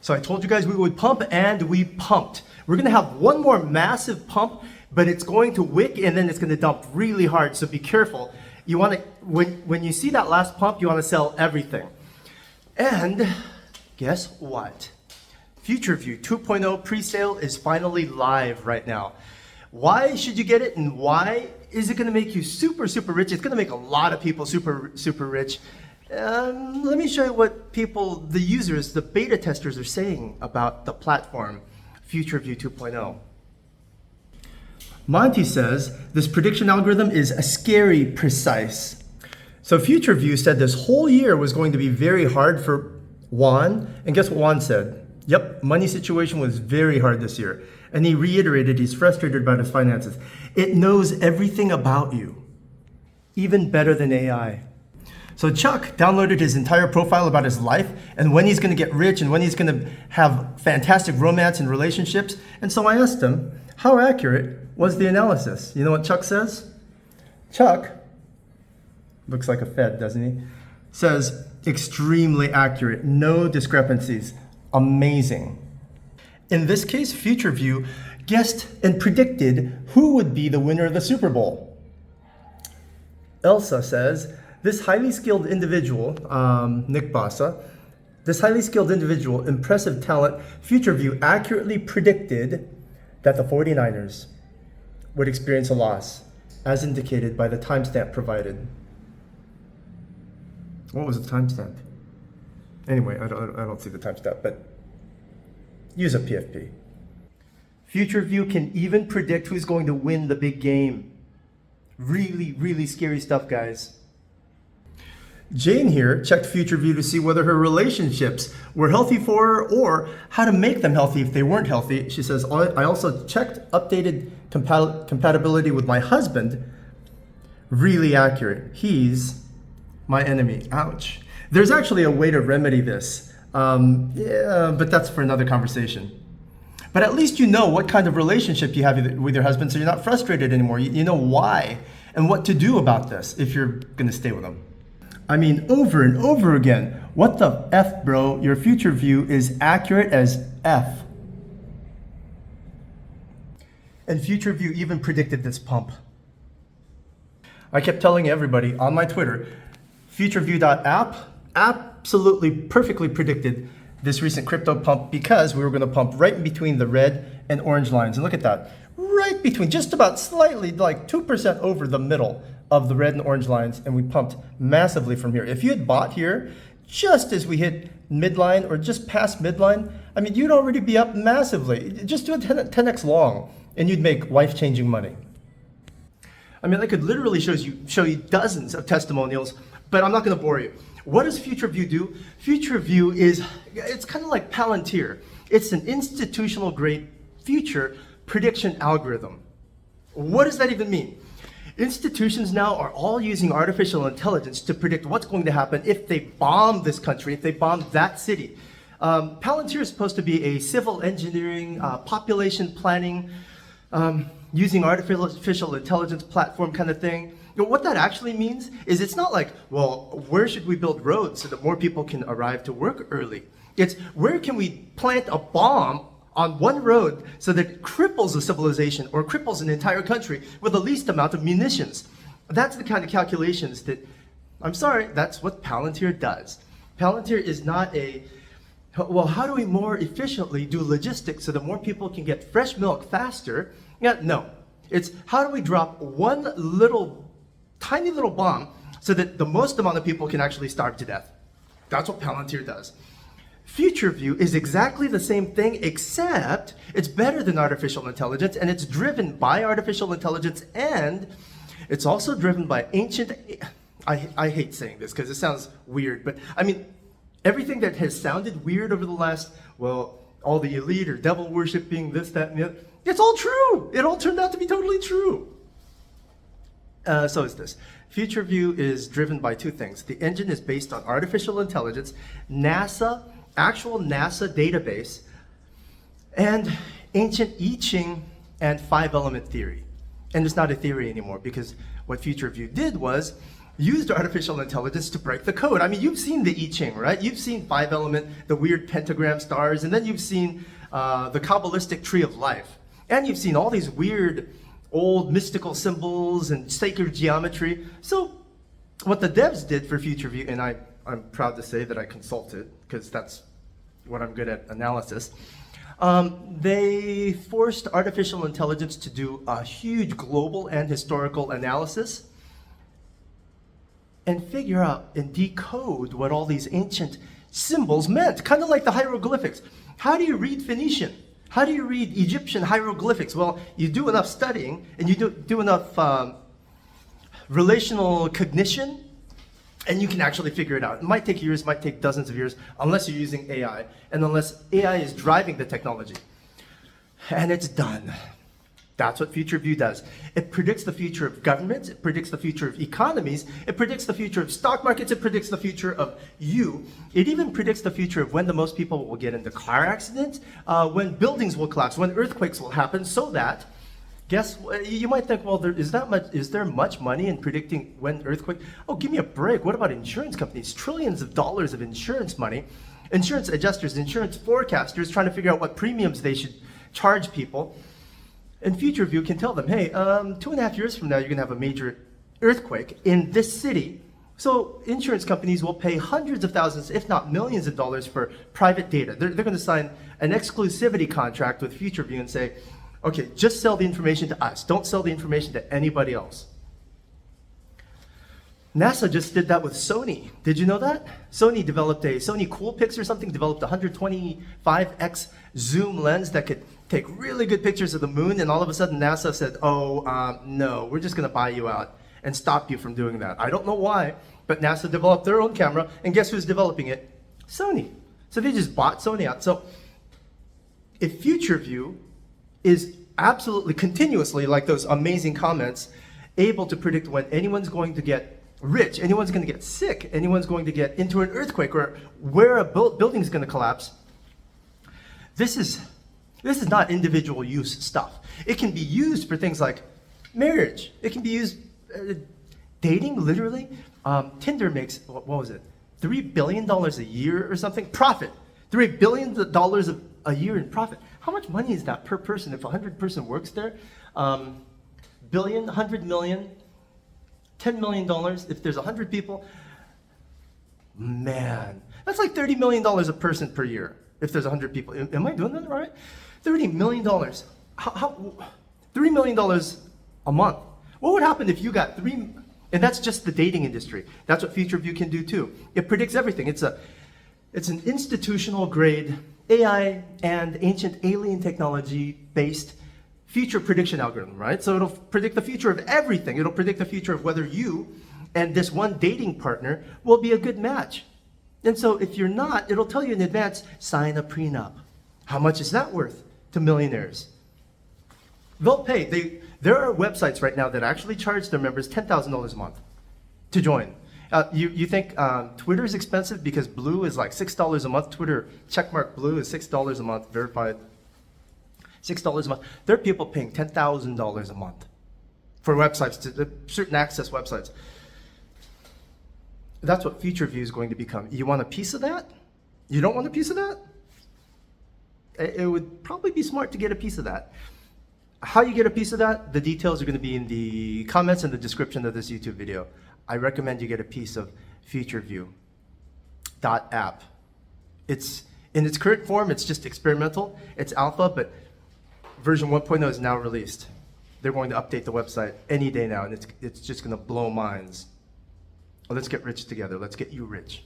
So I told you guys we would pump, and we pumped. We're gonna have one more massive pump, but it's going to wick and then it's gonna dump really hard, so be careful. You wanna, when you see that last pump, you wanna sell everything. And guess what? FutureView 2.0 pre-sale is finally live right now. Why should you get it, and why is it gonna make you super, super rich? It's gonna make a lot of people super, super rich. Let me show you what people, the users, the beta testers are saying about the platform, FutureView 2.0. Monty says, this prediction algorithm is a scary precise. So FutureView said this whole year was going to be very hard for Juan, and guess what Juan said? Yep, money situation was very hard this year. And he reiterated he's frustrated about his finances. It knows everything about you, even better than AI. So Chuck downloaded his entire profile about his life and when he's gonna get rich and when he's gonna have fantastic romance and relationships. And so I asked him, how accurate was the analysis? You know what Chuck says? Chuck, looks like a Fed, doesn't he? Says, extremely accurate, no discrepancies, amazing. In this case, FutureView guessed and predicted who would be the winner of the Super Bowl. Elsa says, this highly skilled individual, Nick Bassa, this highly skilled individual, impressive talent, FutureView accurately predicted that the 49ers would experience a loss, as indicated by the timestamp provided. What was the timestamp? Anyway, I don't see the timestamp, but use a PFP. FutureView can even predict who's going to win the big game. Really, really scary stuff, guys. Jane here checked FutureView to see whether her relationships were healthy for her or how to make them healthy if they weren't healthy. She says, I also checked updated compatibility with my husband. Really accurate. He's my enemy. Ouch. There's actually a way to remedy this. But that's for another conversation. But at least you know what kind of relationship you have with your husband, so you're not frustrated anymore. You know why and what to do about this if you're gonna stay with him. I mean, over and over again. What the F, bro? Your FutureView is accurate as F. And FutureView even predicted this pump. I kept telling everybody on my Twitter, FutureView.app absolutely perfectly predicted this recent crypto pump because we were going to pump right in between the red and orange lines. And look at that, right between, just about slightly, like 2% over the middle of the red and orange lines, and we pumped massively from here. If you had bought here just as we hit midline or just past midline, I mean, you'd already be up massively. Just do a 10x long and you'd make life-changing money. I mean, I could literally show you dozens of testimonials, but I'm not gonna bore you. What does FutureView do? FutureView it's kind of like Palantir. It's an institutional grade future prediction algorithm. What does that even mean? Institutions now are all using artificial intelligence to predict what's going to happen if they bomb this country, if they bomb that city. Palantir is supposed to be a civil engineering, population planning, using artificial intelligence platform kind of thing. You know, what that actually means is it's not like, well, where should we build roads so that more people can arrive to work early? It's where can we plant a bomb on one road so that it cripples a civilization or cripples an entire country with the least amount of munitions. That's the kind of calculations that, I'm sorry, that's what Palantir does. Palantir is not a, well, how do we more efficiently do logistics so that more people can get fresh milk faster? Yeah, no. It's how do we drop one tiny little bomb so that the most amount of people can actually starve to death. That's what Palantir does. FutureView is exactly the same thing, except it's better than artificial intelligence, and it's driven by artificial intelligence, and it's also driven by ancient, I hate saying this because it sounds weird, but I mean, everything that has sounded weird over the last, well, all the elite or devil worshiping, this, that, and the other, it's all true. It all turned out to be totally true. So is this. FutureView is driven by two things. The engine is based on artificial intelligence, actual NASA database, and ancient I Ching and 5-element theory. And it's not a theory anymore because what FutureView did was used artificial intelligence to break the code. I mean, you've seen the I Ching, right? You've seen 5-element, the weird pentagram stars, and then you've seen the Kabbalistic tree of life. And you've seen all these weird, old mystical symbols and sacred geometry. So what the devs did for FutureView, and I'm proud to say that I consulted, because that's what I'm good at, analysis. They forced artificial intelligence to do a huge global and historical analysis and figure out and decode what all these ancient symbols meant, kind of like the hieroglyphics. How do you read Phoenician? How do you read Egyptian hieroglyphics? Well, you do enough studying and you do enough relational cognition, and you can actually figure it out. It might take years, might take dozens of years, unless you're using AI, and unless AI is driving the technology. And it's done. That's what FutureView does. It predicts the future of governments, it predicts the future of economies, it predicts the future of stock markets, it predicts the future of you. It even predicts the future of when the most people will get into car accidents, when buildings will collapse, when earthquakes will happen, so that, you might think, well, is there much money in predicting when earthquake? Oh, give me a break. What about insurance companies? Trillions of dollars of insurance money. Insurance adjusters, insurance forecasters trying to figure out what premiums they should charge people. And FutureView can tell them, hey, 2.5 years from now, you're gonna have a major earthquake in this city. So insurance companies will pay hundreds of thousands, if not millions of dollars for private data. They're gonna sign an exclusivity contract with FutureView and say, okay, just sell the information to us. Don't sell the information to anybody else. NASA just did that with Sony. Did you know that? Sony Coolpix or something developed a 125x zoom lens that could take really good pictures of the moon, and all of a sudden NASA said, no, we're just gonna buy you out and stop you from doing that. I don't know why, but NASA developed their own camera, and guess who's developing it? Sony. So they just bought Sony out. So if FutureView is absolutely continuously, like those amazing comments, able to predict when anyone's going to get rich, anyone's going to get sick, anyone's going to get into an earthquake, or where a building is going to collapse, this is not individual use stuff. It can be used for things like marriage. It can be used dating, literally. Tinder makes, what was it, $3 billion a year or something? Profit. $3 billion a year in profit. How much money is that per person if 100 person works there? Billion, 100 million, $10 million if there's 100 people. Man, that's like $30 million a person per year if there's 100 people. Am I doing that right? $30 million. $3 million a month. What would happen if you got and that's just the dating industry. That's what FutureView can do too. It predicts everything. It's an institutional grade AI and ancient alien technology based future prediction algorithm, right? So it'll predict the future of everything. It'll predict the future of whether you and this one dating partner will be a good match. And so if you're not, it'll tell you in advance, sign a prenup. How much is that worth to millionaires? They'll pay. There are websites right now that actually charge their members $10,000 a month to join. You think Twitter is expensive because Blue is like $6 a month. Twitter checkmark Blue is $6 a month, verified. $6 a month. There are people paying $10,000 a month for websites, to certain access websites. That's what FutureView is going to become. You want a piece of that? You don't want a piece of that? It would probably be smart to get a piece of that. How you get a piece of that, the details are going to be in the comments and the description of this YouTube video. I recommend you get a piece of FutureView.app. It's in its current form, it's just experimental. It's alpha, but version 1.0 is now released. They're going to update the website any day now, and it's just going to blow minds. Well, let's get rich together. Let's get you rich.